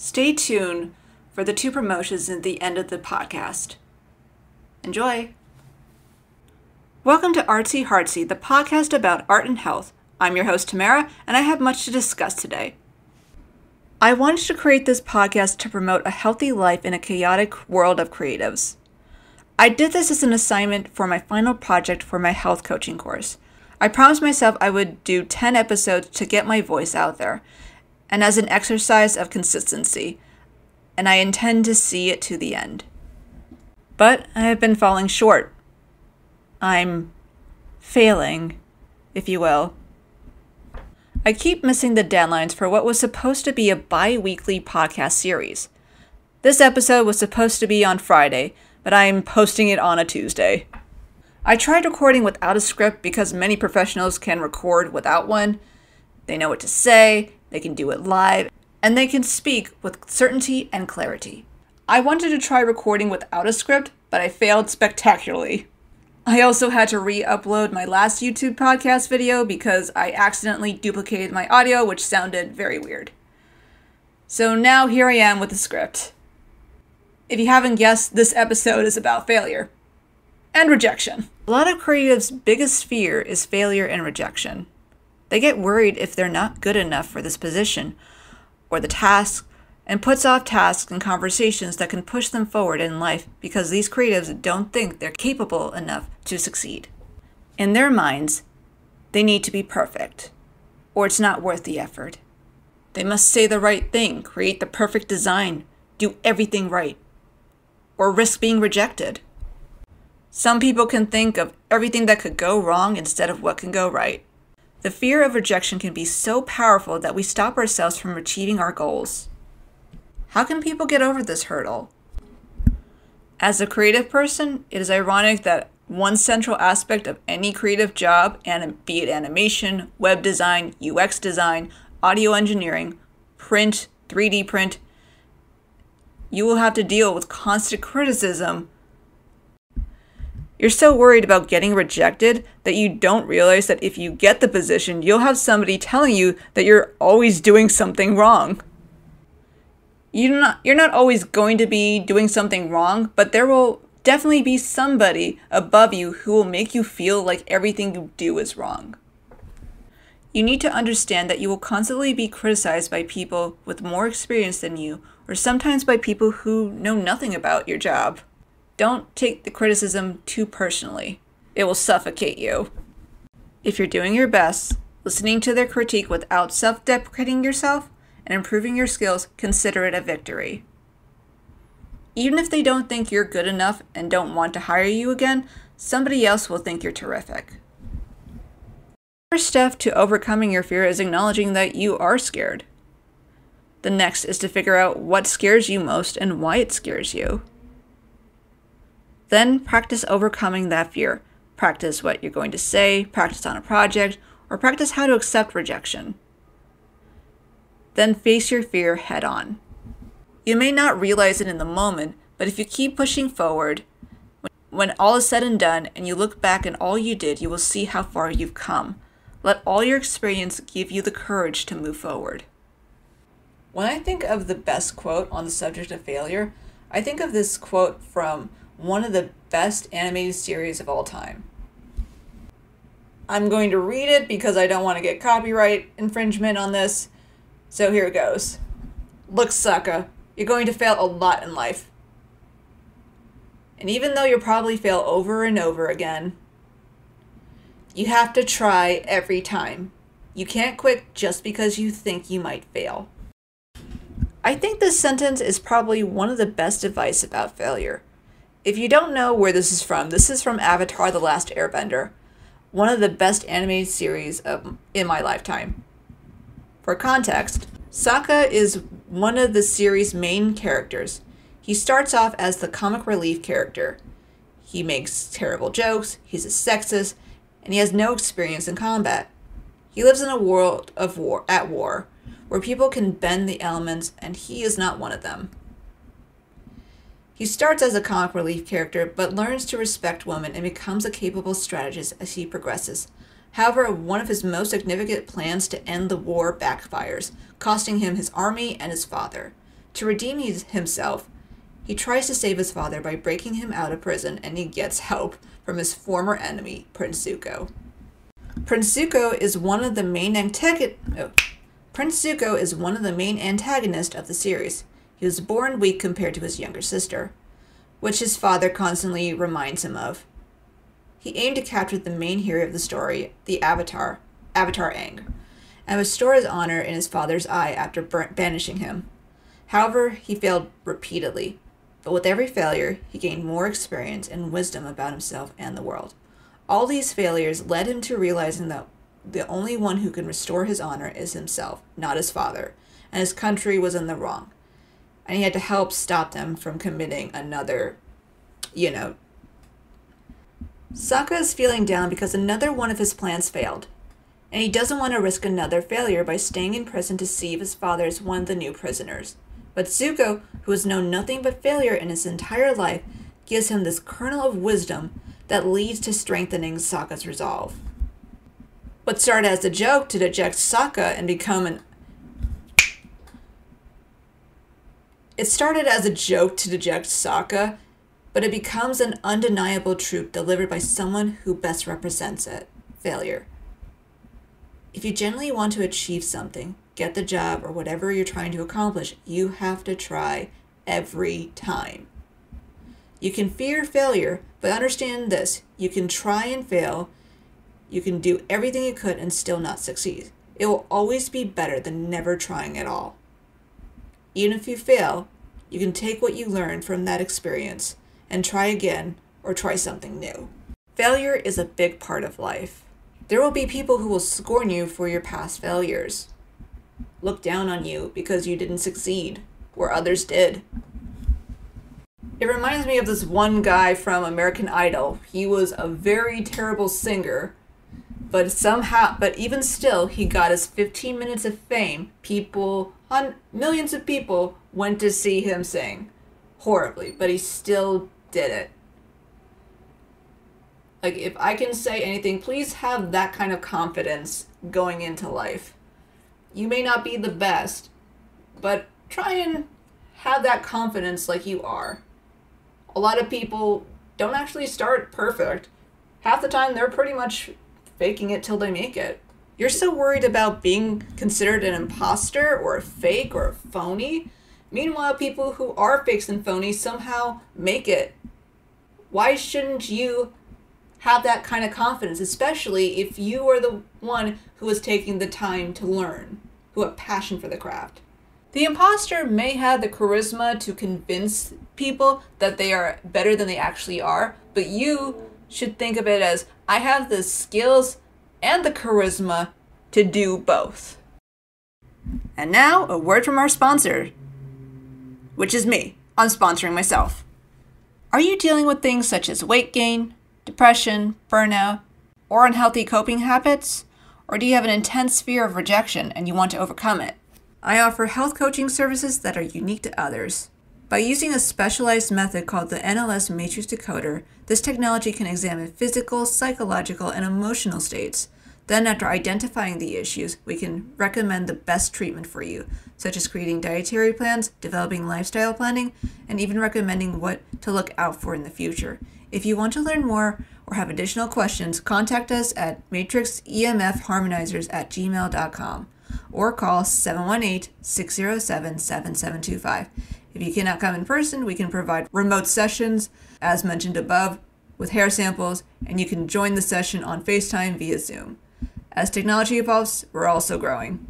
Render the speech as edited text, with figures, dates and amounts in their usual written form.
Stay tuned for the two promotions at the end of the podcast. Enjoy! Welcome to Artsy, Heartsy, the podcast about art and health. I'm your host, Tamara, and I have much to discuss today. I wanted to create this podcast to promote a healthy life in a chaotic world of creatives. I did this as an assignment for my final project for my health coaching course. I promised myself I would do 10 episodes to get my voice out there, and as an exercise of consistency, and I intend to see it to the end. But I have been falling short. I'm failing, if you will. I keep missing the deadlines for what was supposed to be a bi-weekly podcast series. This episode was supposed to be on Friday, but I'm posting it on a Tuesday. I tried recording without a script because many professionals can record without one. They know what to say, they can do it live, and they can speak with certainty and clarity. I wanted to try recording without a script, but I failed spectacularly. I also had to re-upload my last YouTube podcast video because I accidentally duplicated my audio, which sounded very weird. So now here I am with the script. If you haven't guessed, this episode is about failure and rejection. A lot of creatives' biggest fear is failure and rejection. They get worried if they're not good enough for this position or the task, and puts off tasks and conversations that can push them forward in life because these creatives don't think they're capable enough to succeed. In their minds, they need to be perfect, or it's not worth the effort. They must say the right thing, create the perfect design, do everything right, or risk being rejected. Some people can think of everything that could go wrong instead of what can go right. The fear of rejection can be so powerful that we stop ourselves from achieving our goals. How can people get over this hurdle? As a creative person, it is ironic that one central aspect of any creative job, and be it animation, web design, UX design, audio engineering, print, 3D print, you will have to deal with constant criticism. You're so worried about getting rejected that you don't realize that if you get the position, you'll have somebody telling you that you're always doing something wrong. You're not always going to be doing something wrong, but there will definitely be somebody above you who will make you feel like everything you do is wrong. You need to understand that you will constantly be criticized by people with more experience than you, or sometimes by people who know nothing about your job. Don't take the criticism too personally. It will suffocate you. If you're doing your best, listening to their critique without self-deprecating yourself, and improving your skills, consider it a victory. Even if they don't think you're good enough and don't want to hire you again, somebody else will think you're terrific. The first step to overcoming your fear is acknowledging that you are scared. The next is to figure out what scares you most and why it scares you. Then practice overcoming that fear. Practice what you're going to say, practice on a project, or practice how to accept rejection. Then face your fear head on. You may not realize it in the moment, but if you keep pushing forward, when all is said and done and you look back at all you did, you will see how far you've come. Let all your experience give you the courage to move forward. When I think of the best quote on the subject of failure, I think of this quote from one of the best animated series of all time. I'm going to read it because I don't want to get copyright infringement on this. So here it goes. Look, sucker, you're going to fail a lot in life. And even though you'll probably fail over and over again, you have to try every time. You can't quit just because you think you might fail. I think this sentence is probably one of the best advice about failure. If you don't know where this is from Avatar: The Last Airbender, one of the best animated series in my lifetime. For context, Sokka is one of the series' main characters. He starts off as the comic relief character. He makes terrible jokes, he's a sexist, and he has no experience in combat. He lives in a world of war, where people can bend the elements, and he is not one of them. He starts as a comic relief character, but learns to respect women and becomes a capable strategist as he progresses. However, one of his most significant plans to end the war backfires, costing him his army and his father. To redeem himself, he tries to save his father by breaking him out of prison, and he gets help from his former enemy, Prince Zuko. Prince Zuko is one of the main antagonists of the series. He was born weak compared to his younger sister, which his father constantly reminds him of. He aimed to capture the main hero of the story, the Avatar Aang, and restore his honor in his father's eye after banishing him. However, he failed repeatedly, but with every failure, he gained more experience and wisdom about himself and the world. All these failures led him to realizing that the only one who can restore his honor is himself, not his father, and his country was in the wrong. And he had to help stop them from committing another, Sokka is feeling down because another one of his plans failed, and he doesn't want to risk another failure by staying in prison to see if his father is one of the new prisoners. But Zuko, who has known nothing but failure in his entire life, gives him this kernel of wisdom that leads to strengthening Sokka's resolve. What started as a joke to reject Sokka and become It started as a joke to reject Sokka, but it becomes an undeniable truth delivered by someone who best represents it: failure. If you genuinely want to achieve something, get the job, or whatever you're trying to accomplish, you have to try every time. You can fear failure, but understand this: you can try and fail. You can do everything you could and still not succeed. It will always be better than never trying at all. Even if you fail, you can take what you learned from that experience and try again or try something new. Failure is a big part of life. There will be people who will scorn you for your past failures, look down on you because you didn't succeed where others did. It reminds me of this one guy from American Idol. He was a very terrible singer, but even still, he got his 15 minutes of fame. Millions of people went to see him sing horribly, but he still did it. Like, if I can say anything, please have that kind of confidence going into life. You may not be the best, but try and have that confidence like you are. A lot of people don't actually start perfect. Half the time, they're pretty much faking it till they make it. You're so worried about being considered an imposter or a fake or a phony. Meanwhile, people who are fakes and phonies somehow make it. Why shouldn't you have that kind of confidence, especially if you are the one who is taking the time to learn, who have passion for the craft? The imposter may have the charisma to convince people that they are better than they actually are, but you should think of it as, I have the skills and the charisma to do both. And now, a word from our sponsor, which is me. I'm sponsoring myself. Are you dealing with things such as weight gain, depression, burnout, or unhealthy coping habits? Or do you have an intense fear of rejection and you want to overcome it? I offer health coaching services that are unique to others. By using a specialized method called the NLS Matrix Decoder, this technology can examine physical, psychological, and emotional states. Then, after identifying the issues, we can recommend the best treatment for you, such as creating dietary plans, developing lifestyle planning, and even recommending what to look out for in the future. If you want to learn more or have additional questions, contact us at matrixemfharmonizers@gmail.com or call 718-607-7725. If you cannot come in person, we can provide remote sessions, as mentioned above, with hair samples, and you can join the session on FaceTime via Zoom. As technology evolves, we're also growing.